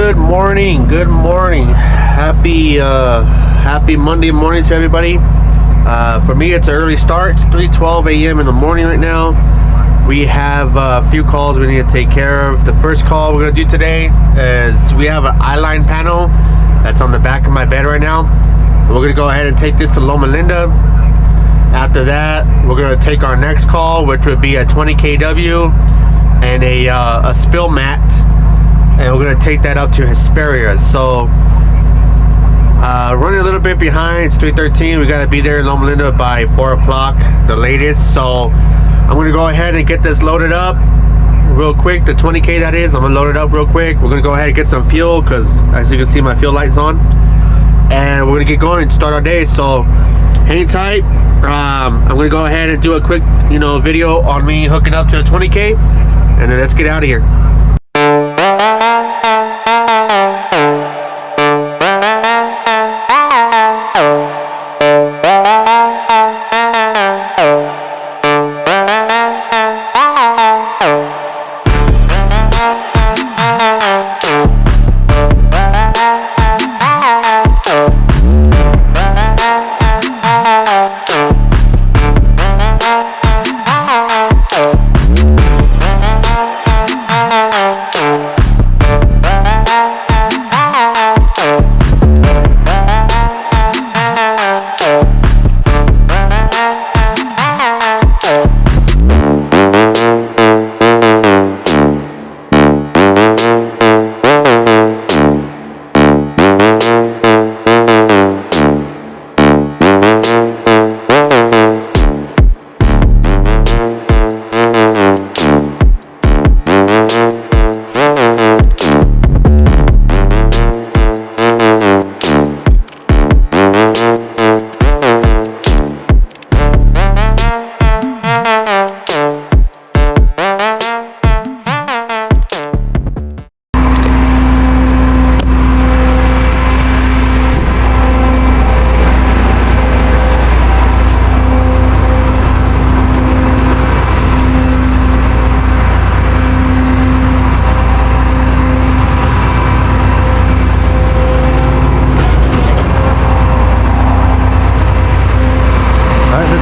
Good morning. Happy Monday morning to everybody. For me, it's an early start. It's 3:12 a.m. in the morning right now. We have a few calls we need to take care of. The first call we're going to do today is we have an eyeline panel that's on the back of my bed right now. We're going to go ahead and take this to Loma Linda. After that, we're going to take our next call, which would be a 20 kW and a spill mat, and we're going to take that up to Hesperia. So running a little bit behind. It's 3:13. We got to be there in Loma Linda by 4 o'clock the latest. So I'm going to go ahead and get this loaded up real quick. The 20K that is, I'm going to load it up real quick. We're going to go ahead and get some fuel because as you can see, my fuel light's on, and we're going to get going and start our day. So hang tight. I'm going to go ahead and do a quick video on me hooking up to a 20K, and then let's get out of here.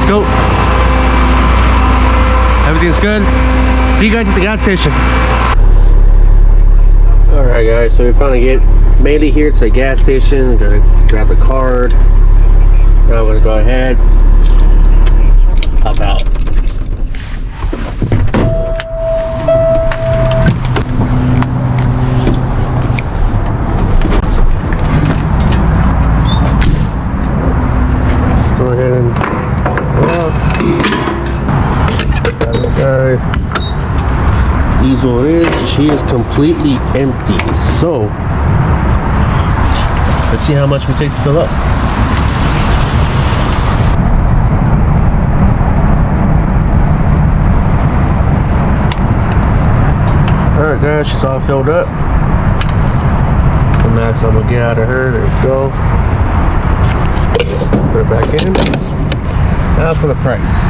Go. Everything's good. See you guys at the gas station. Alright guys, so we finally made it here to the gas station. I'm gonna grab the card. Now we're gonna go ahead, hop out. Let's go ahead and this guy, diesel is, she is completely empty. So let's see how much we take to fill up. Alright guys, she's all filled up. The max I'm gonna get out of her. There we go. Put it back in. Now for the price.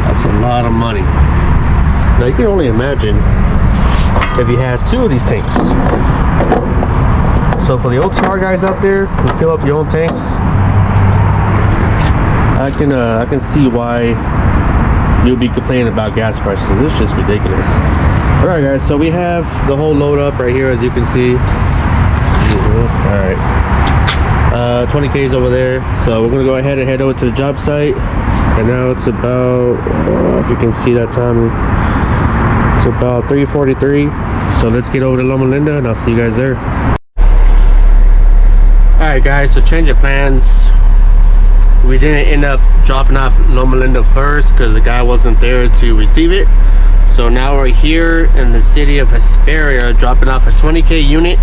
That's a lot of money. Now you can only imagine if you had two of these tanks. So for the OTR guys out there who fill up your own tanks, I can see why you'll be complaining about gas prices. It's just ridiculous. Alright guys, so we have the whole load up right here, as you can see. Alright. 20K's over there. So we're gonna go ahead and head over to the job site. And now it's about, if you can see that time, it's about 3:43. So let's get over to Loma Linda and I'll see you guys there. Alright guys, so change of plans. We didn't end up dropping off Loma Linda first because the guy wasn't there to receive it. So now we're here in the city of Hesperia dropping off a 20K unit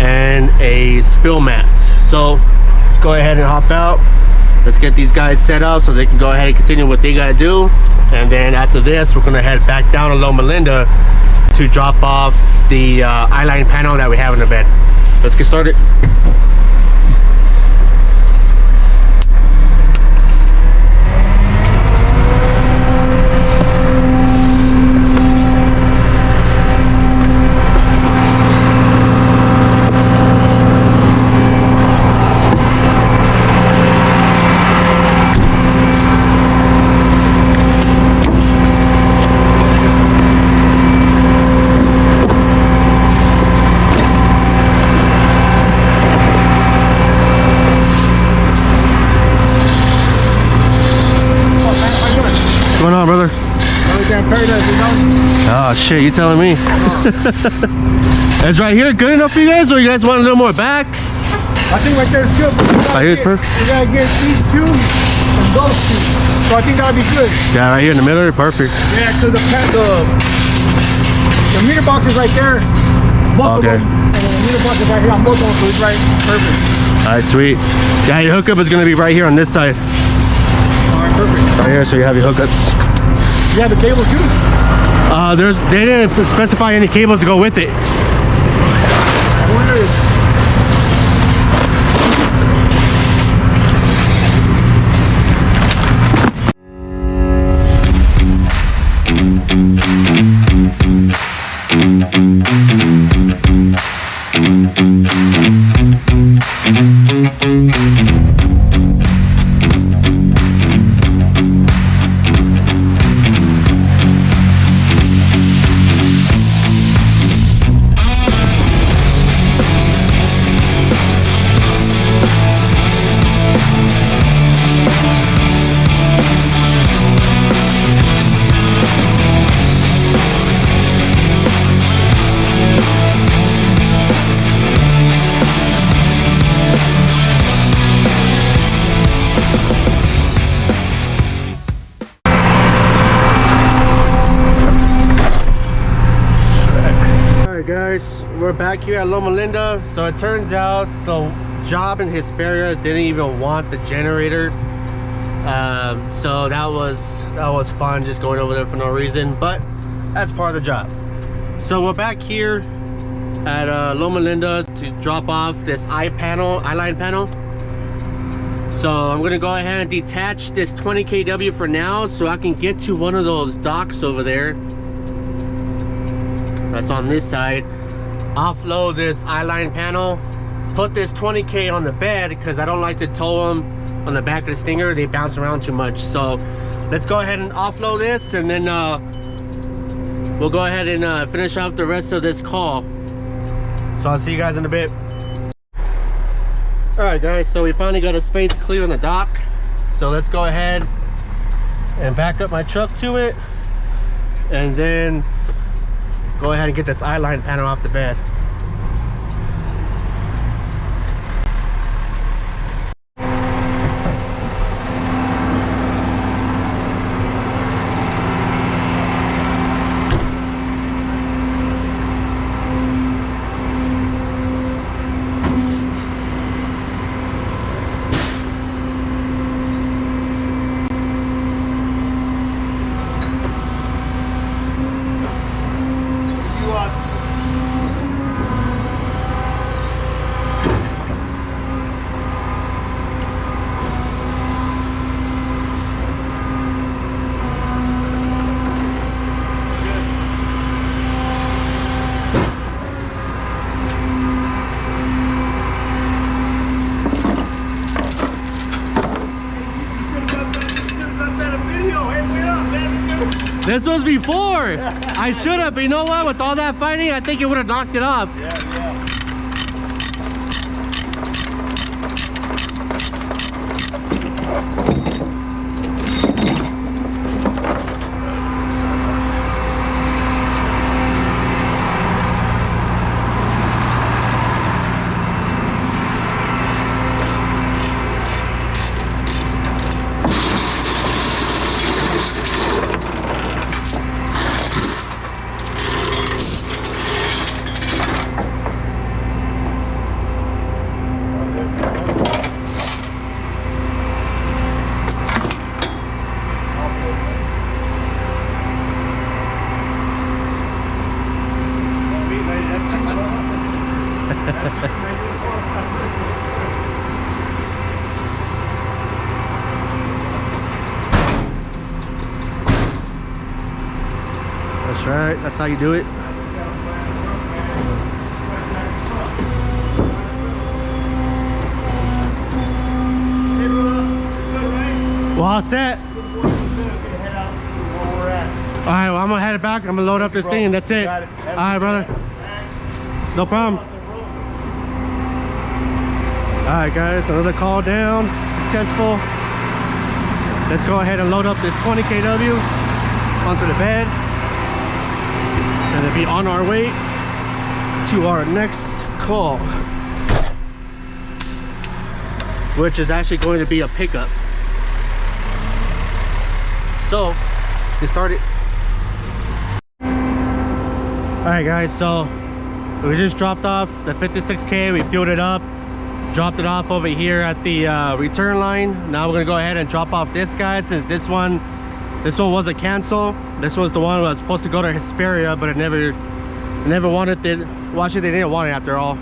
and a spill mat. So let's go ahead and hop out. Let's get these guys set up so they can go ahead and continue what they gotta do. And then after this, we're gonna head back down to Loma Linda to drop off the eyeline panel that we have in the bed. Let's get started. shit, you telling me? Is right here good enough for you guys, or you guys want a little more back? I think right there is good. Right here's perfect. You gotta get these two and those two. So I think that'll be good. Yeah, right here in the middle, perfect. Yeah, so the meter box is right there. Both Okay. of them, and the meter box is right here on both of them, so it's right perfect. Alright, sweet. Yeah, your hookup is gonna be right here on this side. Alright, perfect. Right here, so you have your hookups. You have the cable too? They didn't specify any cables to go with it. I wonder if Guys, we're back here at Loma Linda. So it turns out the job in Hesperia didn't even want the generator, so that was fun, just going over there for no reason, but that's part of the job. So we're back here at Loma Linda to drop off this I-line panel. So I'm gonna go ahead and detach this 20 kW for now, so I can get to one of those docks over there that's on this side, offload this I-line panel, put this 20K on the bed, because I don't like to tow them on the back of the Stinger. They bounce around too much. So let's go ahead and offload this, and then we'll go ahead and finish off the rest of this call. So I'll see you guys in a bit. All right guys, so we finally got a space clear on the dock, so let's go ahead and back up my truck to it, and then go ahead and get this I-line panel off the bed. This was before. I should have, but you know what? With all that fighting, I think it would have knocked it off. Yeah. That's right, that's how you do it. Well, all set. Alright, well, I'm gonna head it back. I'm gonna load up this thing and that's it. Alright, brother. No problem. Alright, guys, another call down. Successful. Let's go ahead and load up this 20 kW onto the bed. be on our way to our next call, which is actually going to be a pickup. So let's get started. Alright guys, so we just dropped off the 56K. We fueled it up, dropped it off over here at the return line. Now we're gonna go ahead and drop off this guy, since this one was a cancel. This was the one that was supposed to go to Hesperia, but it never wanted it. Watch it, they didn't want it after all.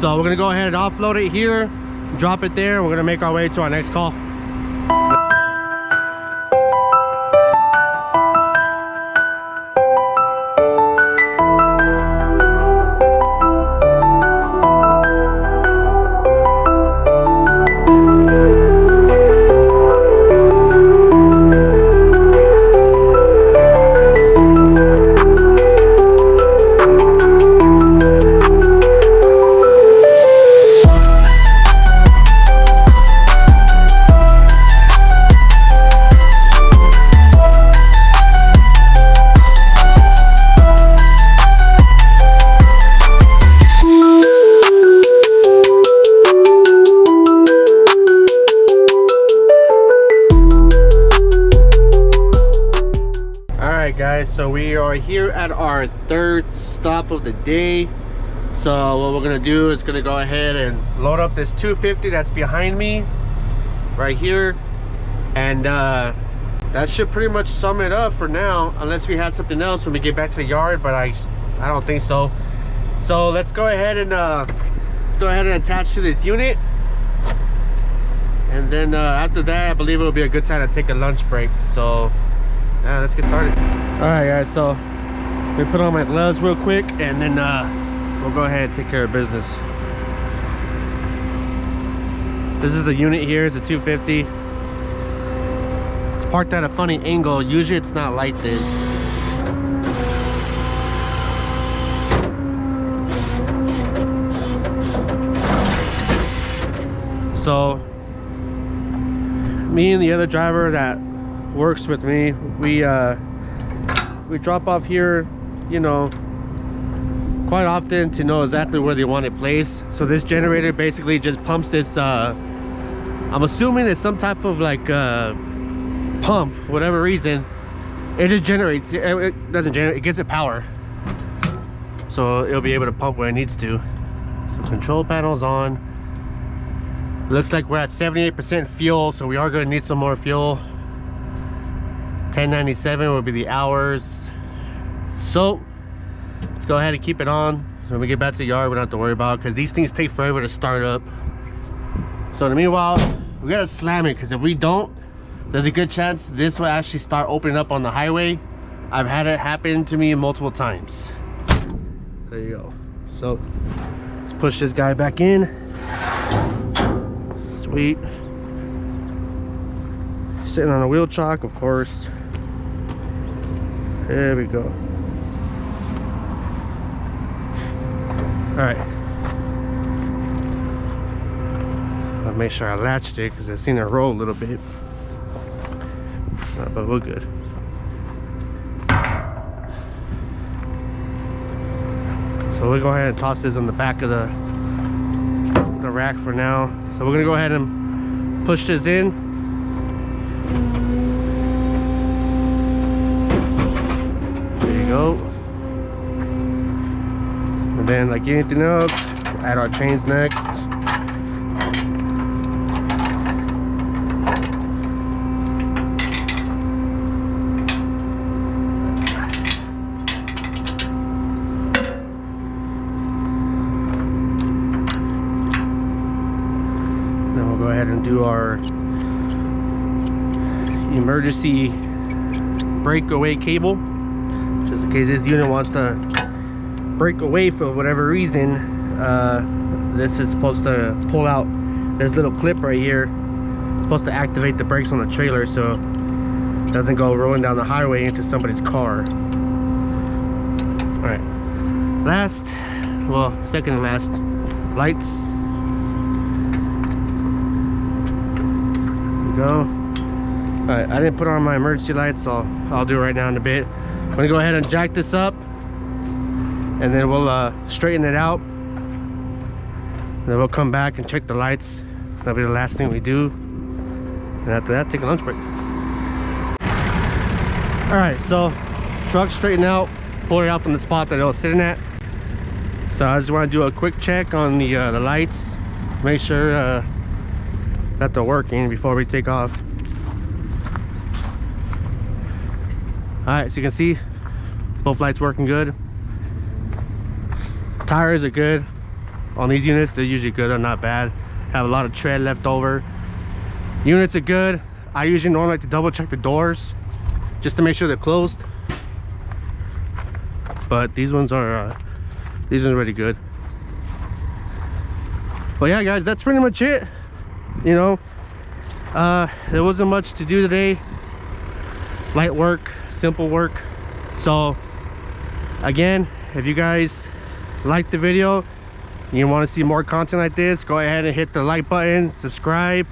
So we're gonna go ahead and offload it here, drop it there. We're gonna make our way to our next call. Guys, so we are here at our third stop of the day. So what we're gonna do is gonna go ahead and load up this 250 that's behind me right here, and that should pretty much sum it up for now, unless we had something else when we get back to the yard, but I don't think so. So let's go ahead and attach to this unit, and then after that I believe it will be a good time to take a lunch break. So yeah, let's get started. All right guys, so we put on my gloves real quick, and then we'll go ahead and take care of business. This is the unit here. It's a 250. It's parked at a funny angle. Usually it's not like this. So me and the other driver that works with me, we drop off here, you know, quite often to know exactly where they want it placed. So this generator basically just pumps this, I'm assuming it's some type of like pump, whatever reason. It just generates, it doesn't generate, it gives it power, so it'll be able to pump where it needs to. So control panel's on. Looks like we're at 78% fuel, so we are going to need some more fuel. 1097 will be the hours. So let's go ahead and keep it on, so when we get back to the yard we don't have to worry about it, because these things take forever to start up. So in the meanwhile, we gotta slam it, because if we don't, there's a good chance this will actually start opening up on the highway. I've had it happen to me multiple times. There you go. So let's push this guy back in. Sweet. Sitting on a wheel chock, of course. There we go. All right. I'll make sure I latched it, because I've seen it roll a little bit. But we're good. So we'll go ahead and toss this on the back of the rack for now. So we're gonna go ahead and push this in. There you go. And then, like anything else, we'll add our chains next. Then we'll go ahead and do our emergency breakaway cable, just in case this unit wants to break away for whatever reason. This is supposed to pull out this little clip right here. It's supposed to activate the brakes on the trailer so it doesn't go rolling down the highway into somebody's car. All right, last, well, second and last, lights. There we go. All right, I didn't put on my emergency lights, so I'll do it right now in a bit. I'm gonna go ahead and jack this up. and then we'll straighten it out. Then we'll come back and check the lights. That'll be the last thing we do, and after that, take a lunch break. All right, so truck straightened out, pulled it out from the spot that it was sitting at. So I just want to do a quick check on the lights, make sure that they're working before we take off. All right, so you can see both lights working good. Tires are good on these units. They're usually good, they're not bad. Have a lot of tread left over. Units are good. I usually normally like to double check the doors just to make sure they're closed, but these ones are really good. But yeah, guys, that's pretty much it. You know, there wasn't much to do today. Light work, simple work. So again, if you guys like the video, you want to see more content like this, go ahead and hit the like button, subscribe,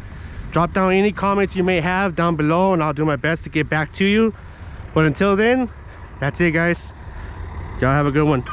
drop down any comments you may have down below, and I'll do my best to get back to you. But until then, that's it, guys. Y'all have a good one.